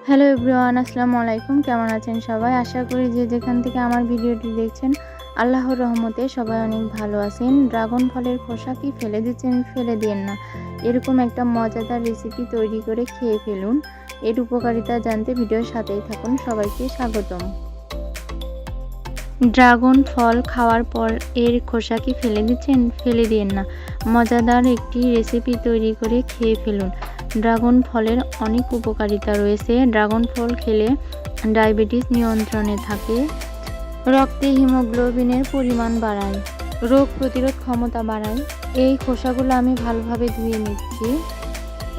Hello everyone, আসসালামু আলাইকুম। কেমন আছেন সবাই? আশা করি যে যেখান থেকে আমার ভিডিওটি দেখছেন আল্লাহর রহমতে সবাই অনেক ভালো আছেন। ড্রাগন ফলের খোসা কি ফেলে দিচ্ছেন? ফেলে দিয়েন না। এরকম একটা মজাদার রেসিপি তৈরি করে খেয়ে ফেলুন। এর উপকারিতা জানতে ভিডিওর সাথেই থাকুন। সবাইকে স্বাগতম। ড্রাগন ফল খাওয়ার পর এর খোসা কি ফেলে দিচ্ছেন? ফেলে দিয়েন না। মজাদার একটি রেসিপি তৈরি করে খেয়ে ফেলুন। ড্রাগন ফলের অনেক উপকারিতা রয়েছে। ড্রাগন ফল খেলে ডায়াবেটিস নিয়ন্ত্রণে থাকে, রক্তে হিমোগ্লোবিনের পরিমাণ বাড়ায়, রোগ প্রতিরোধ ক্ষমতা বাড়ায়। এই খোসাগুলো আমি ভালোভাবে ধুয়ে নিচ্ছি।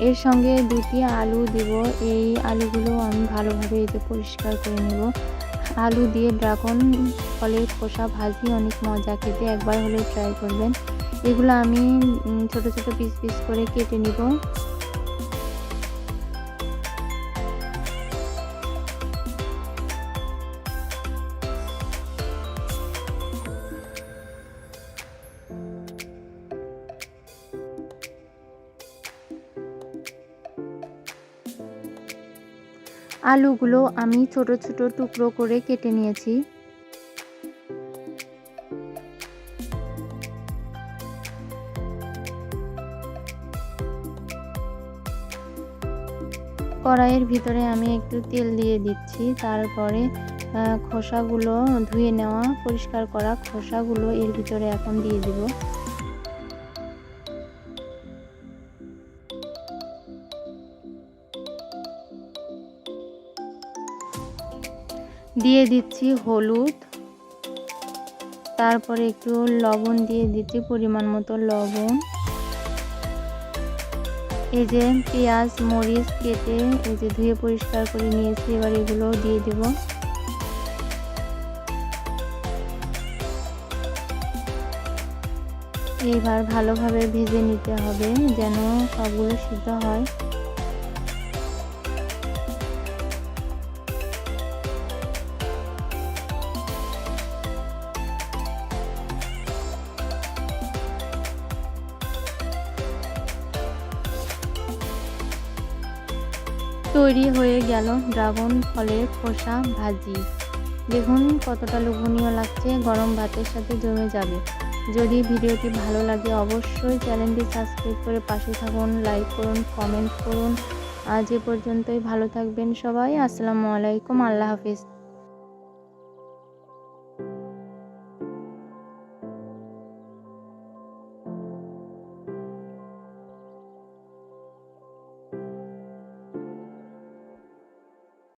এর সঙ্গে 2টি আলু দিব। এই আলুগুলো আমি ভালোভাবে পরিষ্কার করে নেব। আলু দিয়ে ড্রাগন ফলের খোসা ভাজি অনেক মজা খেতে, একবার হলেও ট্রাই করবেন। এগুলো আমি ছোট ছোট পিস করে কেটে নিব। আলুগুলো আমি ছোট ছোট টুকরো করে কেটে নিয়েছি। কড়াইয়ের ভিতরে আমি একটু তেল দিয়ে দিচ্ছি। তারপরে খোসাগুলো ধুয়ে নেওয়া পরিষ্কার করা খোসাগুলো এর ভিতরে এখন দিয়ে দিব। দিয়ে দিচ্ছি হলুদ, তারপরে একটু লবণ দিয়ে দিচ্ছি, পরিমাণ মতো লবণ। এই যে পেঁয়াজ মরিচ কেটে ধুয়ে পরিষ্কার করে নিয়েছি, এবার এগুলো দিয়ে দেব। এবার ভালোভাবে ভেজে নিতে হবে যেন সবগুলো সিদ্ধ হয়। তৈরি হয়ে গেল ড্রাগন ফলের খোসা ভাজি। দেখুন কতটা লোভনীয় লাগছে, গরম ভাতের সাথে জমে যাবে। যদি ভিডিওটি ভালো লাগে অবশ্যই চ্যানেলটি সাবস্ক্রাইব করে পাশে থাকুন, লাইক করুন, কমেন্ট করুন। আজ এ পর্যন্তই। ভালো থাকবেন সবাই। আসসালামু আলাইকুম। আল্লাহ হাফিজ।